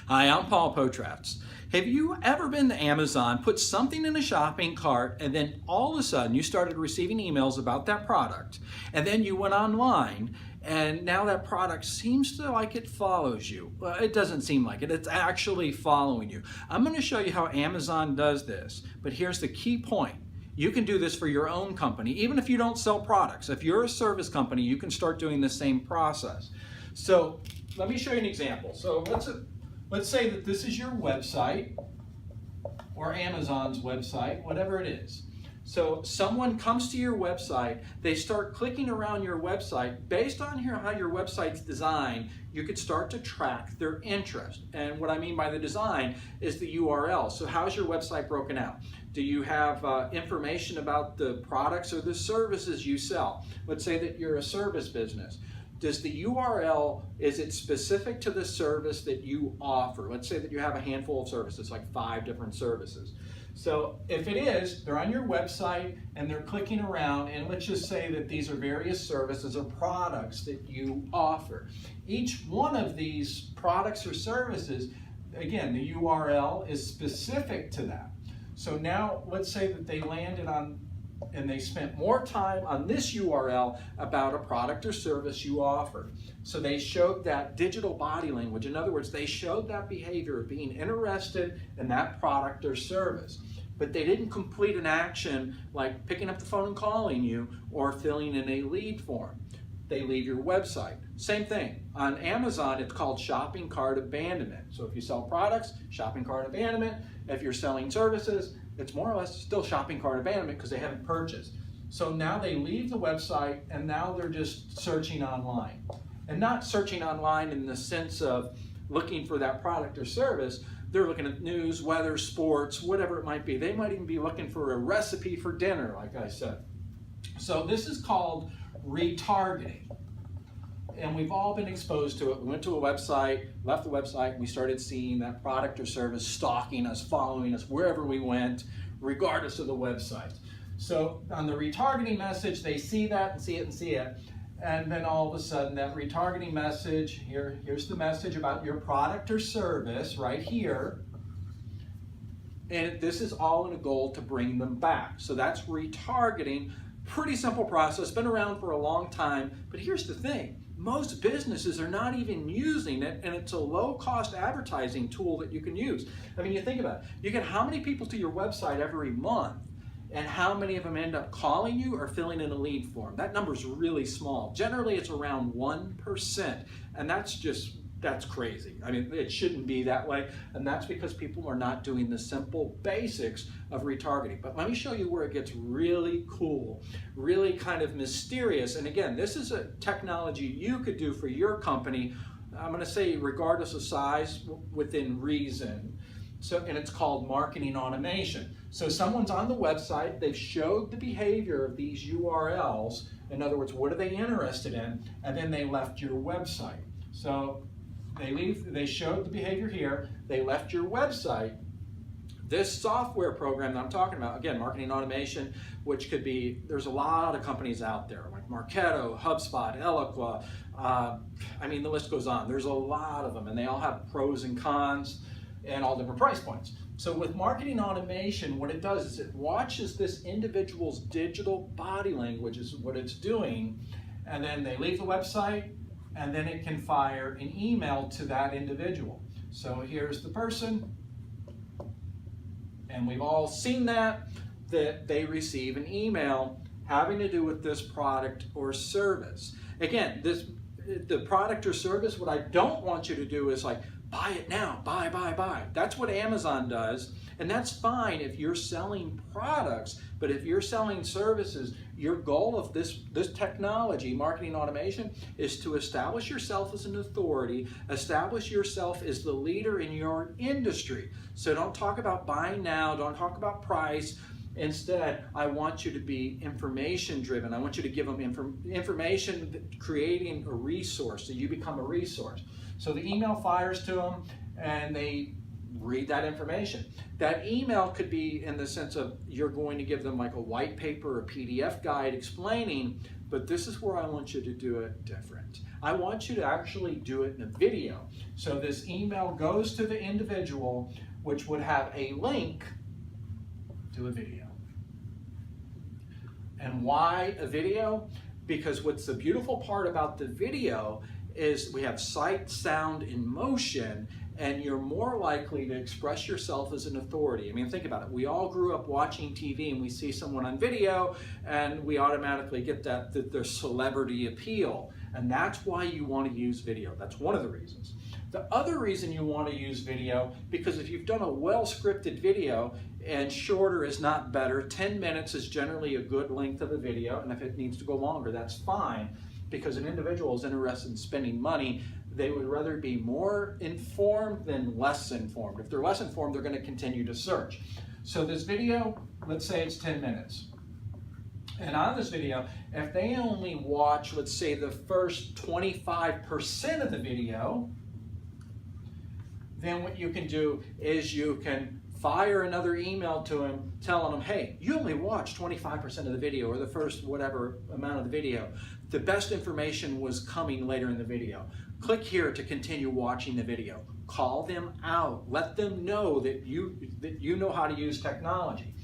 Hi, I'm Paul Potrafts. Have you ever been to Amazon, put something in a shopping cart, and then all of a sudden you started receiving emails about that product, and then you went online, and now that product seems to like it follows you? Well, it doesn't seem like it. It's actually following you. I'm going to show you how Amazon does this, but here's the key point. You can do this for your own company, even if you don't sell products. If you're a service company, you can start doing the same process. So let me show you an example. So let's say that this is your website or Amazon's website, whatever it is. So someone comes to your website, they start clicking around your website. Based on how your website's designed, you could start to track their interest. And what I mean by the design is the URL. So how's your website broken out? Do you have information about the products or the services you sell? Let's say that you're a service business. Does the URL, is it specific to the service that you offer? Let's say that you have a handful of services, like 5 different services. So if it is, they're on your website and they're clicking around, and let's just say that these are various services or products that you offer. Each one of these products or services, again, the URL is specific to that. So now let's say that they landed on and they spent more time on this URL about a product or service you offer. So they showed that digital body language. In other words, they showed that behavior of being interested in that product or service. But they didn't complete an action like picking up the phone and calling you or filling in a lead form. They leave your website. Same thing. On Amazon, it's called shopping cart abandonment. So if you sell products, shopping cart abandonment. If you're selling services, it's more or less still shopping cart abandonment because they haven't purchased. So now they leave the website and now they're just searching online. And not searching online in the sense of looking for that product or service. They're looking at news, weather, sports, whatever it might be. They might even be looking for a recipe for dinner, like I said. So this is called retargeting. And we've all been exposed to it. We went to a website, left the website, and we started seeing that product or service stalking us, following us wherever we went, regardless of the website. So on the retargeting message, they see that and see it and see it. And then all of a sudden, that retargeting message, here's the message about your product or service right here. And this is all in a goal to bring them back. So that's retargeting. Pretty simple process, been around for a long time. But here's the thing. Most businesses are not even using it, and it's a low-cost advertising tool that you can use. I mean, you think about it. You get how many people to your website every month, and how many of them end up calling you or filling in a lead form? That number's really small. Generally, it's around 1%, and that's crazy. I mean, it shouldn't be that way, and that's because people are not doing the simple basics of retargeting. But let me show you where it gets really cool, really kind of mysterious. And again, this is a technology you could do for your company, I'm going to say regardless of size, within reason. So, and it's called marketing automation. So someone's on the website, they've showed the behavior of these URLs, in other words, what are they interested in, and then they left your website. So they showed the behavior here, they left your website. This software program that I'm talking about, again, marketing automation, which could be, there's a lot of companies out there, like Marketo, HubSpot, Eloqua, I mean, the list goes on. There's a lot of them, and they all have pros and cons and all different price points. So with marketing automation, what it does is it watches this individual's digital body language is what it's doing, and then they leave the website, and then it can fire an email to that individual. So here's the person, and we've all seen that they receive an email having to do with this product or service. Again, the product or service, what I don't want you to do is like, buy it now, buy, buy, buy. That's what Amazon does, and that's fine if you're selling products, but if you're selling services, your goal of this technology, marketing automation, is to establish yourself as an authority, establish yourself as the leader in your industry. So don't talk about buying now, don't talk about price. Instead, I want you to be information driven. I want you to give them information, creating a resource, so you become a resource. So the email fires to them and they read that information. That email could be in the sense of you're going to give them like a white paper or PDF guide explaining but this is where I want you to do it different. I want you to actually do it in a video. So this email goes to the individual, which would have a link to a video. And why a video? Because what's the beautiful part about the video is we have sight, sound, and motion, and you're more likely to express yourself as an authority. I mean, think about it. We all grew up watching TV and we see someone on video and we automatically get that their celebrity appeal. And that's why you want to use video. That's one of the reasons. The other reason you want to use video, because if you've done a well-scripted video, and shorter is not better, 10 minutes is generally a good length of a video, and if it needs to go longer, that's fine, because an individual is interested in spending money. They would rather be more informed than less informed. If they're less informed, they're going to continue to search. So this video, let's say it's 10 minutes. And on this video, if they only watch, let's say, the first 25% of the video, then what you can do is you can fire another email to him telling him, hey, you only watched 25% of the video, or the first whatever amount of the video. The best information was coming later in the video. Click here to continue watching the video. Call them out. Let them know that you know how to use technology.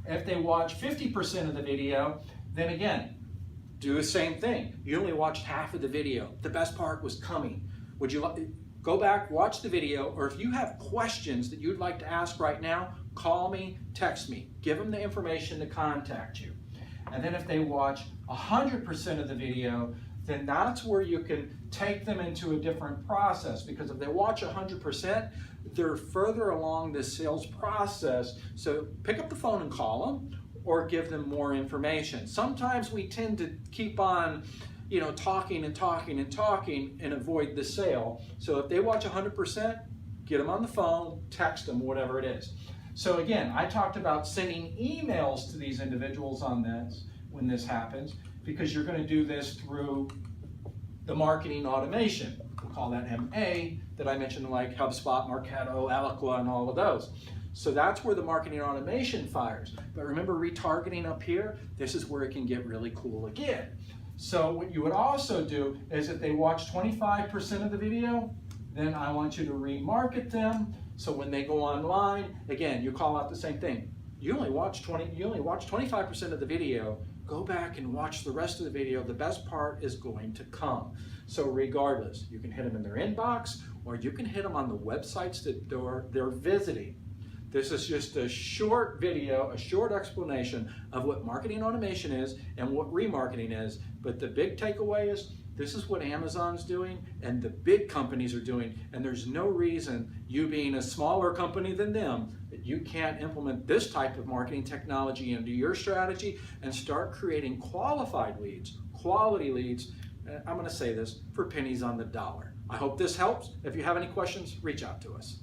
If they watch 50% of the video, then again, do the same thing. You only watched half of the video. The best part was coming. Would you like? Go back, watch the video, or if you have questions that you'd like to ask right now, call me, text me. Give them the information to contact you. And then if they watch 100% of the video, then that's where you can take them into a different process, because if they watch 100%, they're further along the sales process. So pick up the phone and call them, or give them more information. Sometimes we tend to keep on talking and talking and talking and avoid the sale. So if they watch 100%, get them on the phone, text them, whatever it is. So again, I talked about sending emails to these individuals on this when this happens, because you're going to do this through the marketing automation. We'll call that MA that I mentioned, like HubSpot, Marketo, Eloqua, and all of those. So that's where the marketing automation fires. But remember retargeting up here? This is where it can get really cool again. So what you would also do is if they watch 25% of the video, then I want you to remarket them. So when they go online, again, you call out the same thing. You only watch 25% of the video. Go back and watch the rest of the video. The best part is going to come. So regardless, you can hit them in their inbox, or you can hit them on the websites that they're visiting. This is just a short video, a short explanation of what marketing automation is and what remarketing is. But the big takeaway is this is what Amazon's doing and the big companies are doing. And there's no reason, you being a smaller company than them, that you can't implement this type of marketing technology into your strategy and start creating qualified leads, quality leads. I'm going to say this, for pennies on the dollar. I hope this helps. If you have any questions, reach out to us.